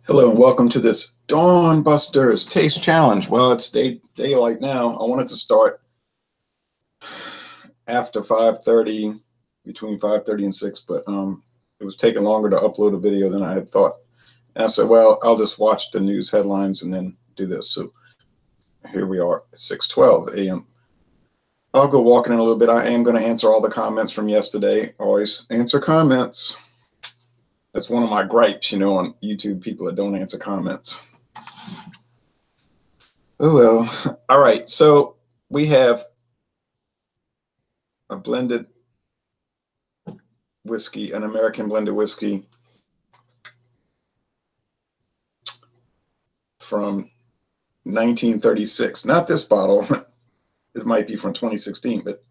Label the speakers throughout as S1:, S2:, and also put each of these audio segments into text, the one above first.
S1: Hello and welcome to this Dawn Busters Taste Challenge. Well, it's daylight now. I wanted to start after 5:30, between 5:30 and 6, but it was taking longer to upload a video than I had thought. And I said, well, I'll just watch the news headlines and then do this. So here we are at 6:12 a.m. I'll go walking in a little bit. I am going to answer all the comments from yesterday. Always answer comments. That's one of my gripes, on YouTube, people that don't answer comments. Oh, well. All right. So we have a blended whiskey, an American blended whiskey from 1936. Not this bottle. It might be from 2016, but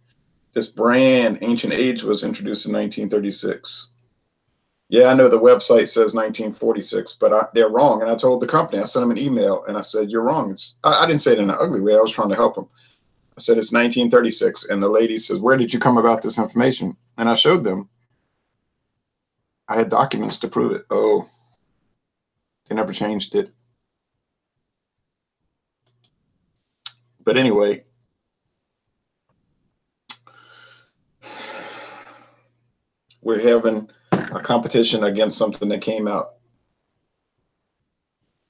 S1: this brand, Ancient Age, was introduced in 1936. Yeah, I know the website says 1946, but they're wrong. And I told the company, I sent them an email, and I said, you're wrong. I didn't say it in an ugly way. I was trying to help them. I said, it's 1936. And the lady says, where did you come about this information? And I showed them. I had documents to prove it. Oh, they never changed it. But anyway, we're having a competition against something that came out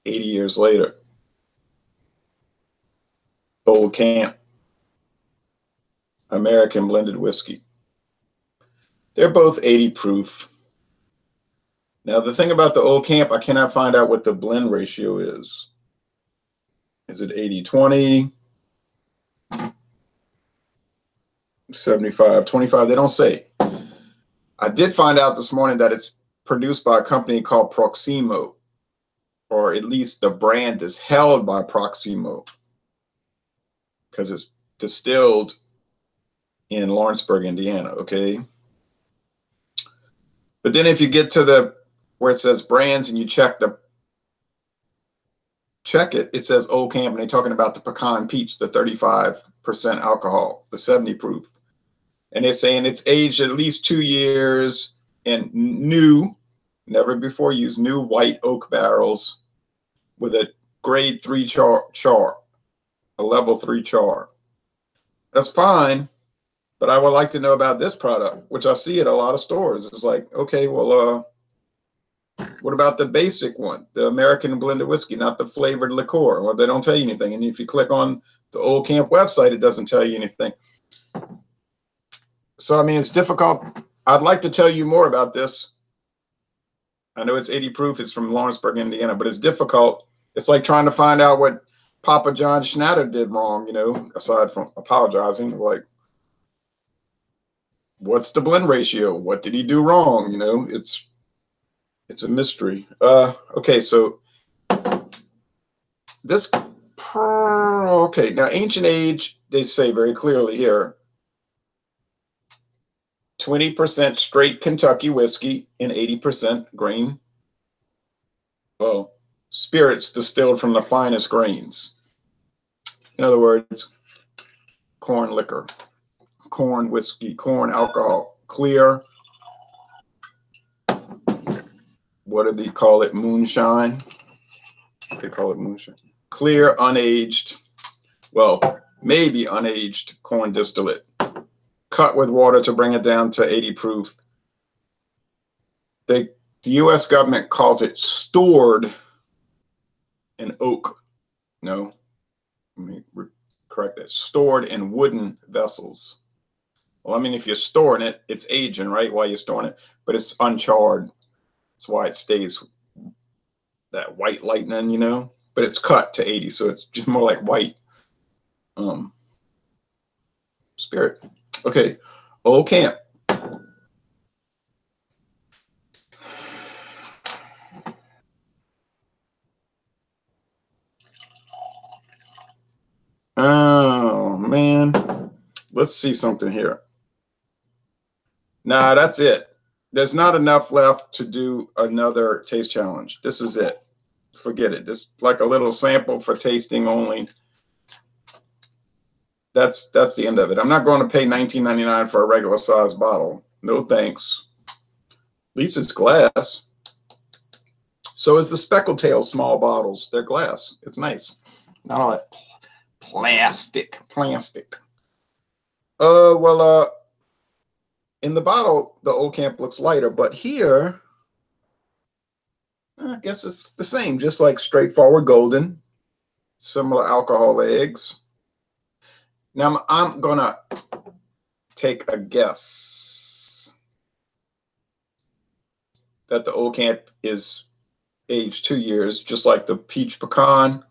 S1: 80 years later. Old Camp American blended whiskey. They're both 80 proof. Now, the thing about the Old Camp, I cannot find out what the blend ratio is. Is it 80-20? 75-25? They don't say. I did find out this morning that it's produced by a company called Proximo, or at least the brand is held by Proximo because it's distilled in Lawrenceburg, Indiana, okay? But then if you get to where it says brands and you check it, it says Old Camp, and they're talking about the pecan peach, the 35% alcohol, the 70 proof. And they're saying it's aged at least 2 years in new, never before used, new white oak barrels with a grade 3 char, a level 3 char. That's fine, but I would like to know about this product, which I see at a lot of stores. It's like, okay, well, what about the basic one, the American blended whiskey, not the flavored liqueur? Well, they don't tell you anything. And if you click on the Old Camp website, it doesn't tell you anything. So, I mean, it's difficult. I'd like to tell you more about this. I know it's 80 proof. It's from Lawrenceburg, Indiana, but it's difficult. It's like trying to find out what Papa John Schnatter did wrong, aside from apologizing. Like, what's the blend ratio? What did he do wrong? It's a mystery. Okay, so this, okay, now Ancient Age, they say very clearly here, 20% straight Kentucky whiskey and 80% grain. Well, spirits distilled from the finest grains. In other words, corn liquor, corn whiskey, corn alcohol, clear. What do they call it? Moonshine. They call it moonshine. Clear, unaged, well, maybe unaged corn distillate. Cut with water to bring it down to 80 proof. The U.S. government calls it stored in oak. No, let me correct that. Stored in wooden vessels. Well, I mean, if you're storing it, it's aging, right, while you're storing it, but it's uncharred. That's why it stays that white lightning, but it's cut to 80, so it's just more like white spirit. Okay, Old Camp. Oh, man. Let's see something here. Nah, that's it. There's not enough left to do another taste challenge. This is it. Forget it. This like a little sample for tasting only. That's the end of it. I'm not going to pay $19.99 for a regular size bottle. No thanks. At least it's glass. So is the speckled tail small bottles. They're glass. It's nice. Not all that plastic. In the bottle, the Old Camp looks lighter, but here, I guess it's the same, just like straightforward golden, similar alcohol eggs. Now I'm gonna take a guess that the Old Camp is aged 2 years, just like the peach pecan,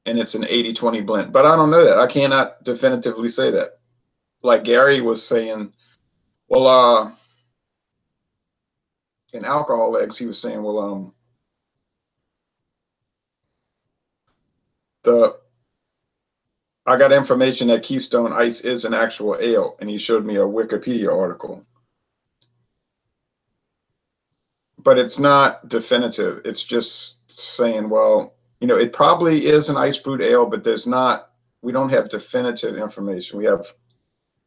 S1: and it's an 80-20 blend. But I don't know that. I cannot definitively say that. Like Gary was saying, well, in alcohol eggs, he was saying, well, I got information that Keystone Ice is an actual ale, and he showed me a Wikipedia article. But it's not definitive. It's just saying, well, you know, it probably is an ice brewed ale, but we don't have definitive information. We have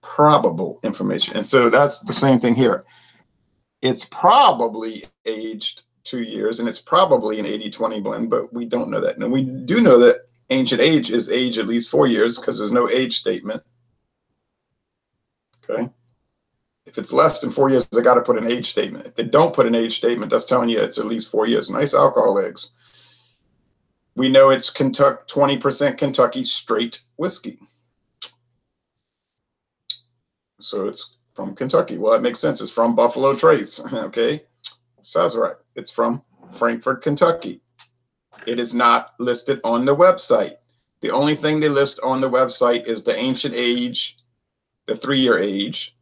S1: probable information. And so that's the same thing here. It's probably aged 2 years, and it's probably an 80-20 blend, but we don't know that. And we do know that ancient age is age at least 4 years because there's no age statement. Okay. If it's less than 4 years, they got to put an age statement. If they don't put an age statement, that's telling you it's at least 4 years. Nice alcohol eggs. We know it's 20% Kentucky straight whiskey. So it's from Kentucky. Well, that makes sense. It's from Buffalo Trace. Okay. Sazerac. It's from Frankfort, Kentucky. It is not listed on the website. The only thing they list on the website is the ancient age, the 3-year age,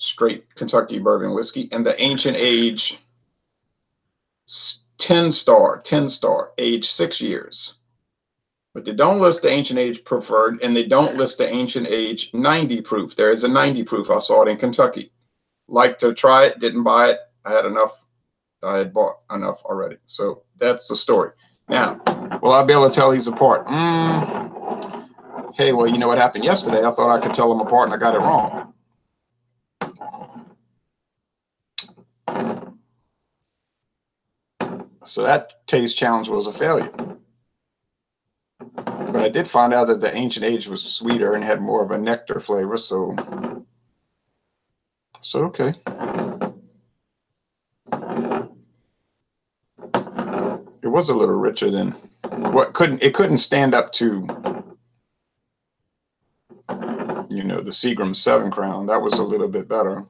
S1: straight Kentucky bourbon whiskey, and the ancient age 10 star, age 6 years. But they don't list the ancient age preferred, and they don't list the ancient age 90 proof. There is a 90 proof. I saw it in Kentucky. Like to try it, didn't buy it. I had enough. I had bought enough already. So that's the story. Now, will I be able to tell these apart? Hey, well, you know what happened yesterday? I thought I could tell them apart, and I got it wrong. So that taste challenge was a failure. But I did find out that the ancient age was sweeter and had more of a nectar flavor. So okay. It was a little richer than it couldn't stand up to, you know, the Seagram 7 Crown. That was a little bit better.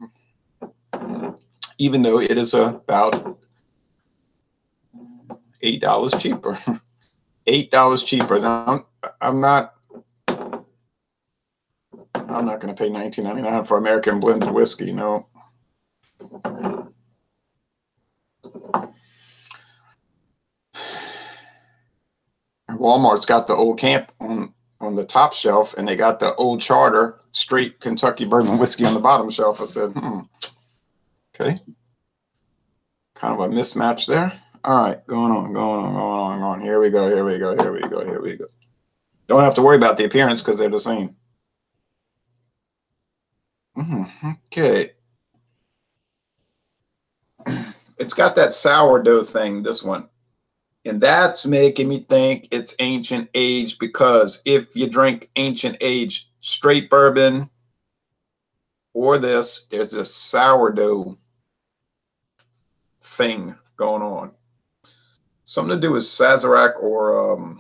S1: Even though it is about $8 cheaper. $8 cheaper. Now, I'm not going to pay $19.99 for American blended whiskey. No. Walmart's got the Old Camp on the top shelf, and they got the Old Charter straight Kentucky bourbon whiskey on the bottom shelf. I said, okay. Kind of a mismatch there. All right, going on. Here we go. Don't have to worry about the appearance because they're the same. Okay. It's got that sourdough thing, this one. And that's making me think it's ancient age, because if you drink ancient age straight bourbon or this, there's this sourdough thing going on. Something to do with Sazerac or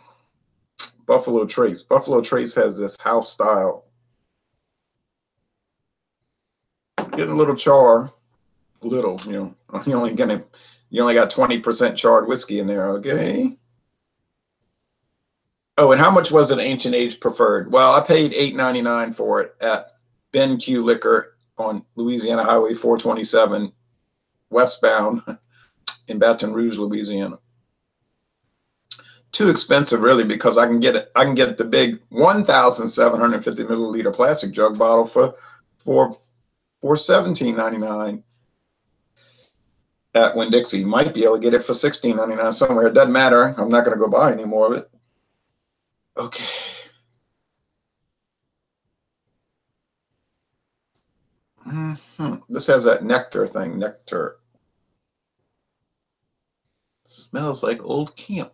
S1: Buffalo Trace. Buffalo Trace has this house style. Getting a little char, little, you know, you only got 20% charred whiskey in there, okay? Oh, and how much was it ancient age preferred? Well, I paid $8.99 for it at Ben Q Liquor on Louisiana Highway 427 westbound in Baton Rouge, Louisiana. Too expensive, really, because I can get the big 1,750 milliliter plastic jug bottle for $17.99 at Winn-Dixie. Might be able to get it for $16.99 somewhere. It doesn't matter. I'm not going to go buy any more of it. Okay. This has that nectar thing. Nectar. Smells like old camp.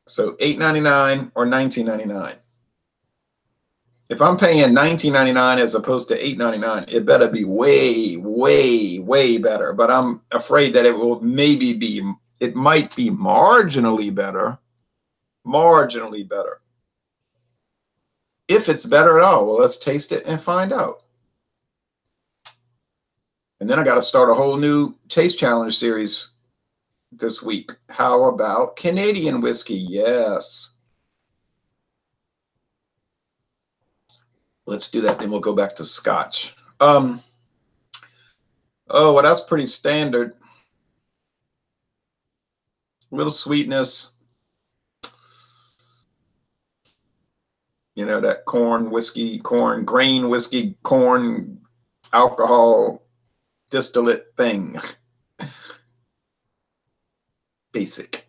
S1: So $8.99 or $19.99. If I'm paying $19.99 as opposed to $8.99, it better be way, way, way better. But I'm afraid that it will maybe be, it might be marginally better. Marginally better. If it's better at all, well, let's taste it and find out. And then I got to start a whole new taste challenge series this week. How about Canadian whiskey? Yes. Let's do that. Then we'll go back to Scotch. Oh, well, that's pretty standard. A little sweetness. You know, that corn whiskey, corn grain whiskey, corn alcohol distillate thing. Basic.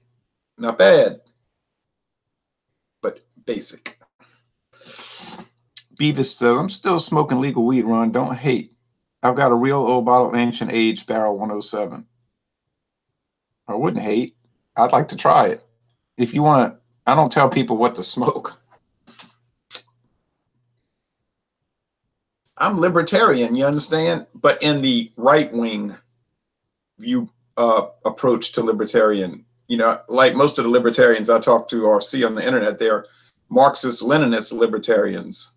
S1: Not bad, but basic. Beavis says, I'm still smoking legal weed, Ron. Don't hate. I've got a real old bottle of ancient age Barrel 107. I wouldn't hate. I'd like to try it. If you want to, I don't tell people what to smoke. I'm libertarian, you understand? But in the right-wing view approach to libertarian, you know, like most of the libertarians I talk to or see on the internet, they're Marxist-Leninist libertarians.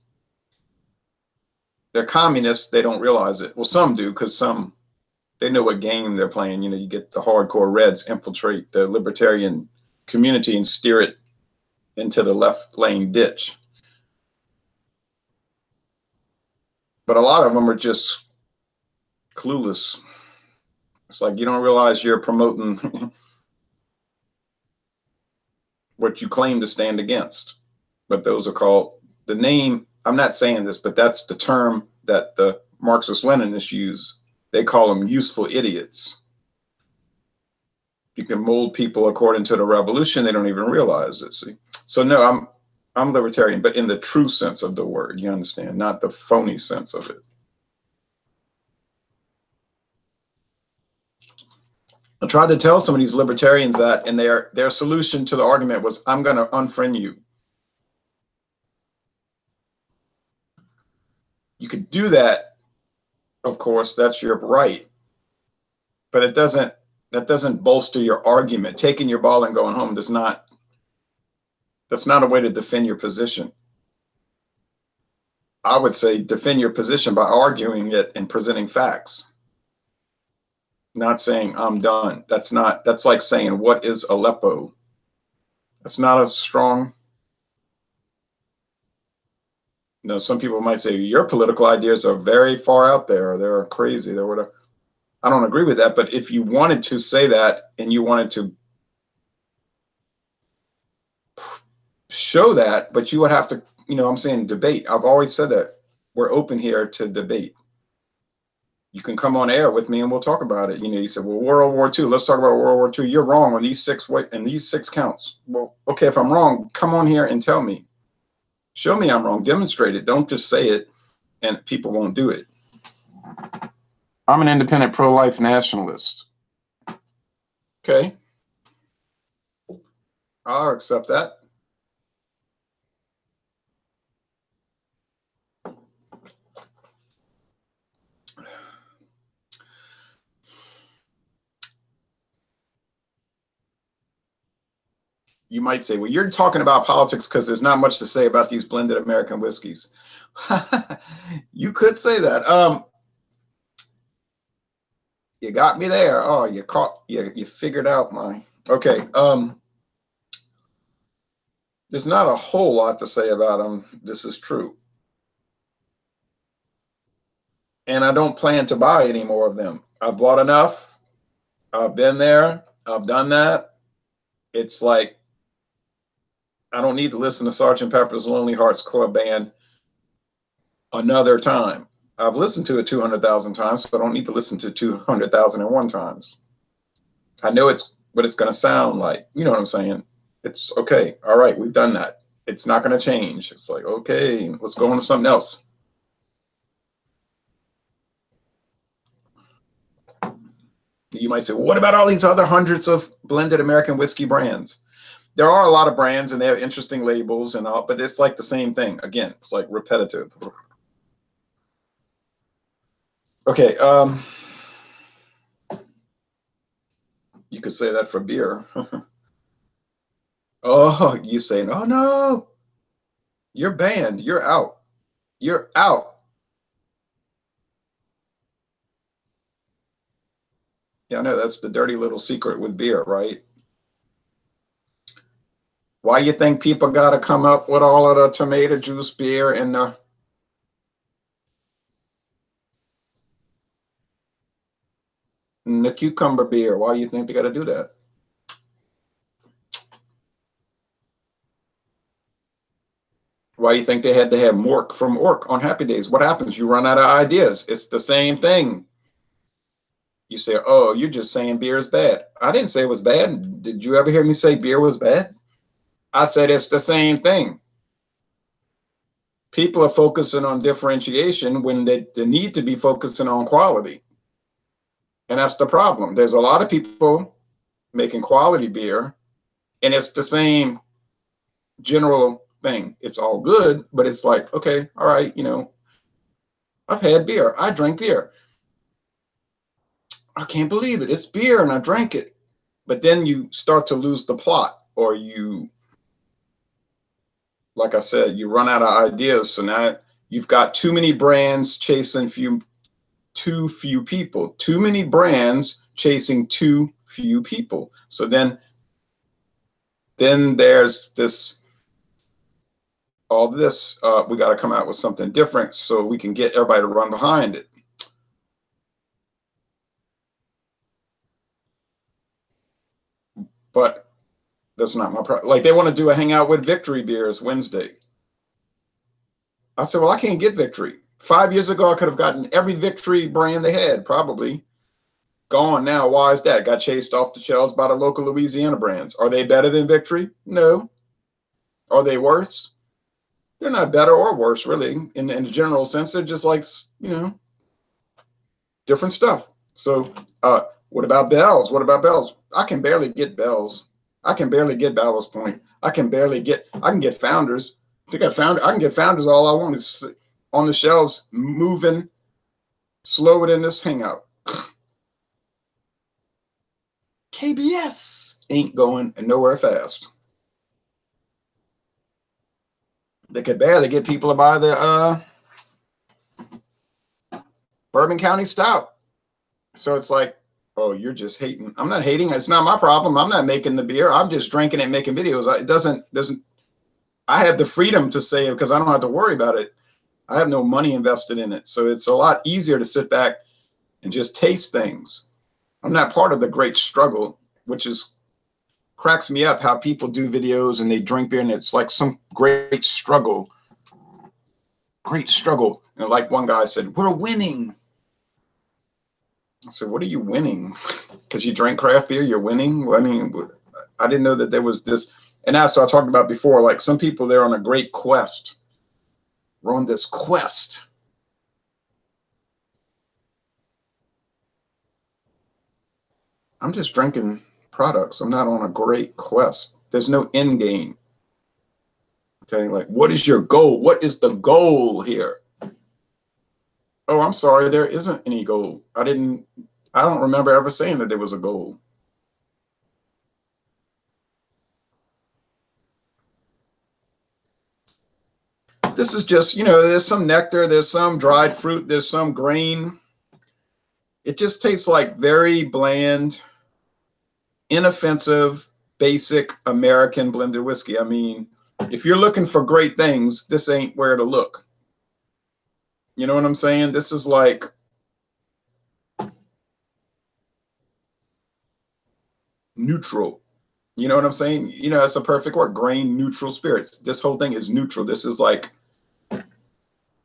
S1: They're communists. They don't realize it. Well, some do, because some, they know what game they're playing. You know, you get the hardcore Reds infiltrate the libertarian community and steer it into the left lane ditch. But a lot of them are just clueless. It's like you don't realize you're promoting what you claim to stand against. But those are called, the name, I'm not saying this, but that's the term that the Marxist-Leninists use. They call them useful idiots. You can mold people according to the revolution. They don't even realize it. See? So no, I'm libertarian, but in the true sense of the word, you understand, not the phony sense of it. I tried to tell some of these libertarians that, and their solution to the argument was, I'm going to unfriend you. You could do that, of course, that's your right, but it doesn't, that doesn't bolster your argument. Taking your ball and going home does not, that's not a way to defend your position. I would say defend your position by arguing it and presenting facts. Not saying I'm done. That's not, that's like saying, what is Aleppo? That's not a strong, you know, some people might say your political ideas are very far out there, or they're crazy, they're whatever. I don't agree with that, but if you wanted to say that and you wanted to show that, but you would have to, you know, I'm saying debate. I've always said that we're open here to debate. You can come on air with me and we'll talk about it. You know, you said, well, World War II, let's talk about World War II. You're wrong on these six counts. Well, okay, if I'm wrong, come on here and tell me. Show me I'm wrong. Demonstrate it. Don't just say it and people won't do it. I'm an independent pro-life nationalist. Okay. I'll accept that. You might say, well, you're talking about politics because there's not much to say about these blended American whiskeys. You could say that. You got me there. Oh, you caught, you figured out my, okay. There's not a whole lot to say about them. This is true. And I don't plan to buy any more of them. I've bought enough. I've been there. I've done that. It's like, I don't need to listen to Sgt. Pepper's Lonely Hearts Club Band another time. I've listened to it 200,000 times, so I don't need to listen to 200,001 times. I know it's what it's going to sound like. You know what I'm saying? It's okay. All right, we've done that. It's not going to change. It's like, okay, let's go on to something else. You might say, well, what about all these other hundreds of blended American whiskey brands? There are a lot of brands and they have interesting labels and all, but it's like the same thing. Again, it's like repetitive. Okay. You could say that for beer. Oh, you say, oh no, you're banned. You're out. You're out. Yeah, I know that's the dirty little secret with beer, right? Why you think people got to come up with all of the tomato juice beer and the cucumber beer? Why do you think they got to do that? Why do you think they had to have Mork from Ork on Happy Days? What happens? You run out of ideas. It's the same thing. You say, oh, you're just saying beer is bad. I didn't say it was bad. Did you ever hear me say beer was bad? I said it's the same thing. People are focusing on differentiation when they need to be focusing on quality. And that's the problem. There's a lot of people making quality beer, and it's the same general thing. It's all good, but it's like, okay, all right, you know, I've had beer. I drink beer. I can't believe it. It's beer and I drank it. But then you start to lose the plot, or you, like I said, you run out of ideas. So now you've got too many brands chasing too few people, too many brands chasing too few people. So then there's this, all this, we got to come out with something different so we can get everybody to run behind it. But that's not my problem. Like they want to do a hangout with Victory Beers Wednesday. I said, well, I can't get Victory. 5 years ago, I could have gotten every Victory brand they had, probably. Gone now. Why is that? Got chased off the shelves by the local Louisiana brands. Are they better than Victory? No. Are they worse? They're not better or worse, really. In the general sense, they're just like, you know, different stuff. So what about Bell's? What about Bell's? I can barely get Bell's. I can barely get Ballast Point. I can get Founders. I can get Founders all I want is on the shelves, moving slower than this hangout. KBS ain't going nowhere fast. They could barely get people to buy the Bourbon County Stout. So it's like, oh, you're just hating. I'm not hating. It's not my problem. I'm not making the beer. I'm just drinking it and making videos. It doesn't, I have the freedom to say it because I don't have to worry about it. I have no money invested in it. So it's a lot easier to sit back and just taste things. I'm not part of the great struggle, which is cracks me up how people do videos and they drink beer and it's like some great struggle. Great struggle. And like one guy said, we're winning. I said, what are you winning? Because you drank craft beer, you're winning? I mean, I didn't know that there was this. And that's what I talked about before. Like some people, they're on a great quest. We're on this quest. I'm just drinking products. I'm not on a great quest. There's no end game. Okay, like what is your goal? What is the goal here? Oh, I'm sorry, there isn't any goal. I don't remember ever saying that there was a goal. This is just, you know, there's some nectar, there's some dried fruit, there's some grain. It just tastes like very bland, inoffensive, basic American blended whiskey. I mean, if you're looking for great things, this ain't where to look. You know what I'm saying? This is like neutral. You know what I'm saying? You know, that's a perfect word. Grain neutral spirits. This whole thing is neutral. This is like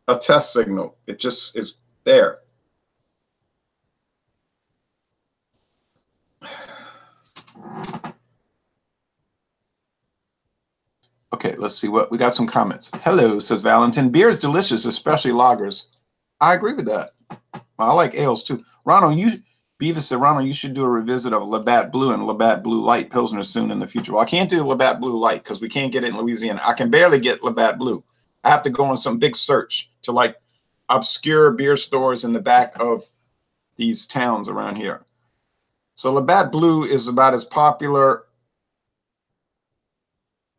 S1: a test signal. It just is there. Okay, let's see what we got. Some comments. Hello, says Valentin. Beer is delicious, especially lagers. I agree with that. I like ales too. Ronald, Beavis said, Ronald, you should do a revisit of Labatt Blue and Labatt Blue Light Pilsner soon in the future. Well, I can't do Labatt Blue Light because we can't get it in Louisiana. I can barely get Labatt Blue. I have to go on some big search to like obscure beer stores in the back of these towns around here. So Labatt Blue is about as popular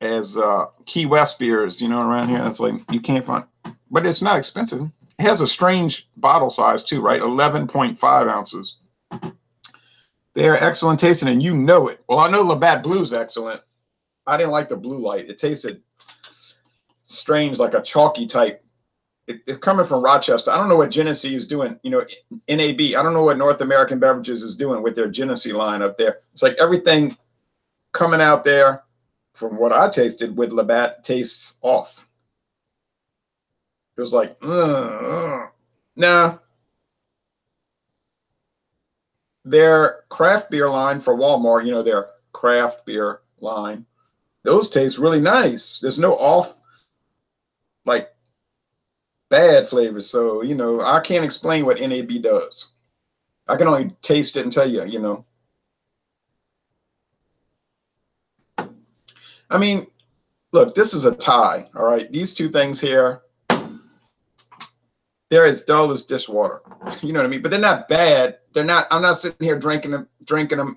S1: as Key West beers, you know, around here. It's like you can't find, but it's not expensive. It has a strange bottle size too, right? 11.5 ounces. They're excellent tasting, and you know it. Well, I know Labatt Blue is excellent. I didn't like the Blue Light. It tasted strange, like a chalky type. It's coming from Rochester. I don't know what Genesee is doing. You know, NAB. I don't know what North American Beverages is doing with their Genesee line up there. It's like everything coming out there, from what I tasted with Labatt, tastes off. It was like, nah. Their craft beer line for Walmart, you know, their craft beer line, those taste really nice. There's no off, like, bad flavors. So, you know, I can't explain what NAB does. I can only taste it and tell you, you know. I mean, look, this is a tie, all right? These two things here, they're as dull as dishwater. You know what I mean? But they're not bad. They're not, I'm not sitting here drinking them. Drinking.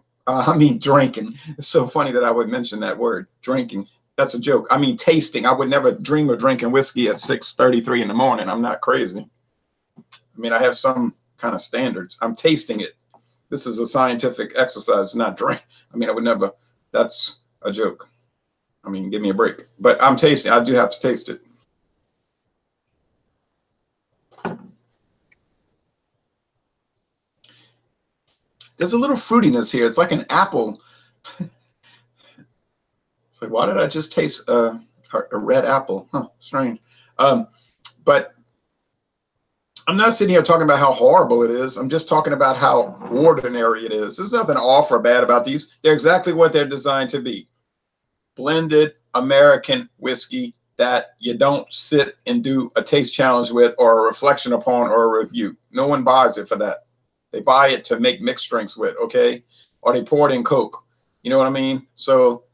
S1: It's so funny that I would mention that word, drinking. That's a joke. I mean, tasting. I would never dream of drinking whiskey at 6:33 in the morning. I'm not crazy. I mean, I have some kind of standards. I'm tasting it. This is a scientific exercise, not drink. I mean, I would never, that's a joke. I mean, give me a break. But I'm tasting. I do have to taste it. There's a little fruitiness here. It's like an apple. It's like, why did I just taste a red apple? Huh, strange. But I'm not sitting here talking about how horrible it is. I'm just talking about how ordinary it is. There's nothing off or bad about these. They're exactly what they're designed to be. Blended American whiskey that you don't sit and do a taste challenge with or a reflection upon or a review. No one buys it for that. They buy it to make mixed drinks with, okay? Or they pour it in Coke. You know what I mean? So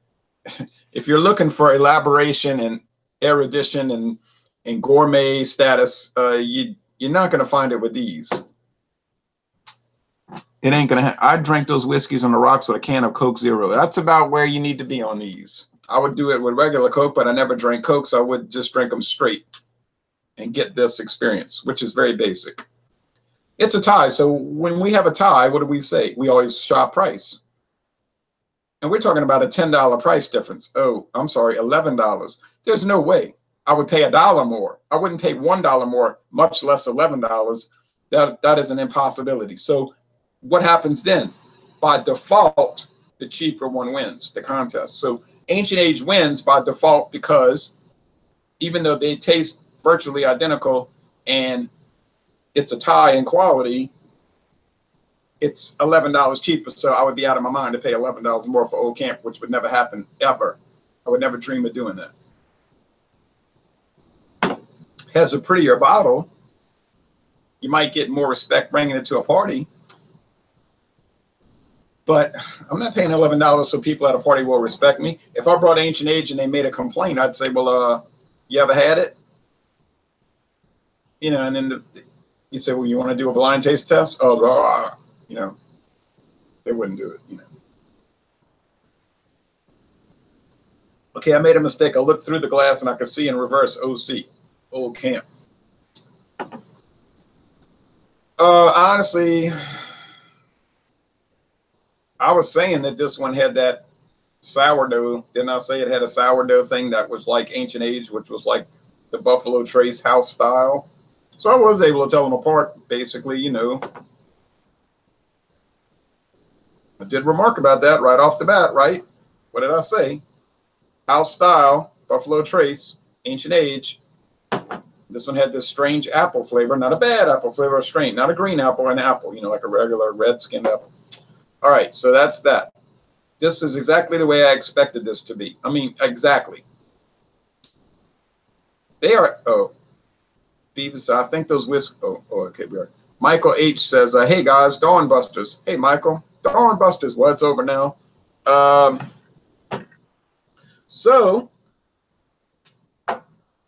S1: if you're looking for elaboration and erudition and gourmet status, you're not going to find it with these. It ain't going to I drank those whiskeys on the rocks with a can of Coke Zero. That's about where you need to be on these. I would do it with regular Coke, but I never drank Coke, so I would just drink them straight and get this experience, which is very basic. It's a tie. So when we have a tie, what do we say? We always shop price. And we're talking about a $10 price difference. Oh, I'm sorry, $11. There's no way I would pay $1 more. I wouldn't pay $1 more, much less $11. That is an impossibility. So what happens then? By default, the cheaper one wins the contest. So Ancient Age wins by default because even though they taste virtually identical and it's a tie in quality, it's $11 cheaper. So I would be out of my mind to pay $11 more for Old Camp, which would never happen ever. I would never dream of doing that. Has a prettier bottle. You might get more respect bringing it to a party. But I'm not paying $11 so people at a party will respect me. If I brought Ancient Age and they made a complaint, I'd say, well, you ever had it? You know, and then you say, well, you want to do a blind taste test? Oh, you know, they wouldn't do it, you know. Okay, I made a mistake. I looked through the glass and I could see in reverse OC, Old Camp. Honestly, I was saying that this one had that sourdough. Didn't I say it had a sourdough thing that was like Ancient Age, which was like the Buffalo Trace house style? So I was able to tell them apart, basically, you know. I did remark about that right off the bat, right? What did I say? House style, Buffalo Trace, Ancient Age. This one had this strange apple flavor, not a bad apple flavor, a strange, not a green apple, an apple, you know, like a regular red-skinned apple. All right, so that's that. This is exactly the way I expected this to be. I mean, exactly. They are, oh, Beavis, I think those whiskey, okay, we are. Michael H says, hey guys, Dawn Busters. Hey Michael, Dawn Busters. Well, it's over now. So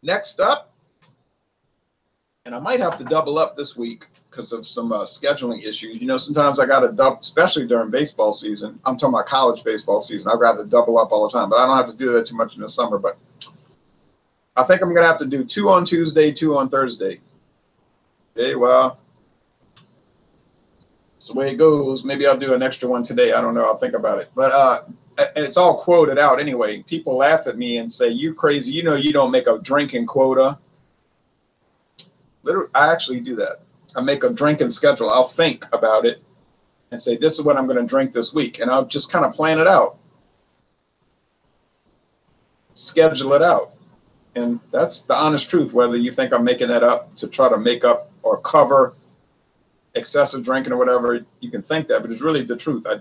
S1: next up, and I might have to double up this week because of some scheduling issues. You know, sometimes I got to double, especially during baseball season. I'm talking about college baseball season. I've got to double up all the time, but I don't have to do that too much in the summer. But I think I'm going to have to do 2 on Tuesday, 2 on Thursday. Okay, well, that's the way it goes. Maybe I'll do an extra one today. I don't know. I'll think about it. But it's all quoted out anyway. People laugh at me and say, you crazy. You know, you don't make a drinking quota. Literally, I actually do that. I make a drinking schedule. I'll think about it and say, this is what I'm going to drink this week. And I'll just kind of plan it out. Schedule it out. And that's the honest truth, whether you think I'm making that up to try to make up or cover excessive drinking or whatever, you can think that, but it's really the truth. I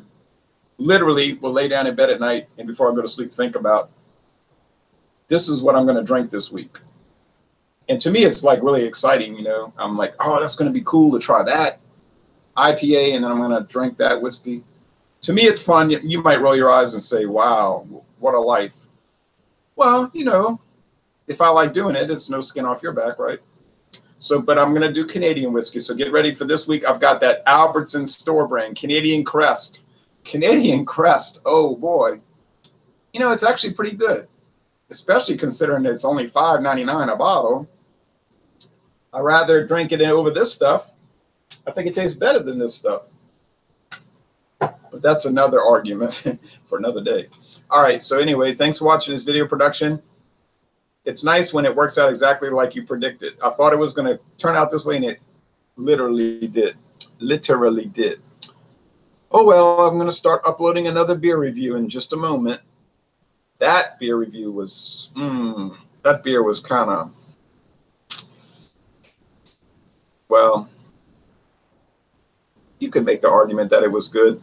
S1: literally will lay down in bed at night and before I go to sleep, think about, this is what I'm going to drink this week. And to me, it's like really exciting, you know. I'm like, oh, that's going to be cool to try that IPA, and then I'm going to drink that whiskey. To me, it's fun. You might roll your eyes and say, wow, what a life. Well, you know, if I like doing it, it's no skin off your back, right? So, but I'm going to do Canadian whiskey. So get ready for this week. I've got that Albertson store brand, Canadian Crest. Canadian Crest. Oh, boy. You know, it's actually pretty good, especially considering it's only $5.99 a bottle. I'd rather drink it over this stuff. I think it tastes better than this stuff. But that's another argument for another day. All right. So anyway, thanks for watching this video production. It's nice when it works out exactly like you predicted. I thought it was going to turn out this way, and it literally did. Literally did. Oh, well, I'm going to start uploading another beer review in just a moment. That beer review was, that beer was kind of, well, you could make the argument that it was good.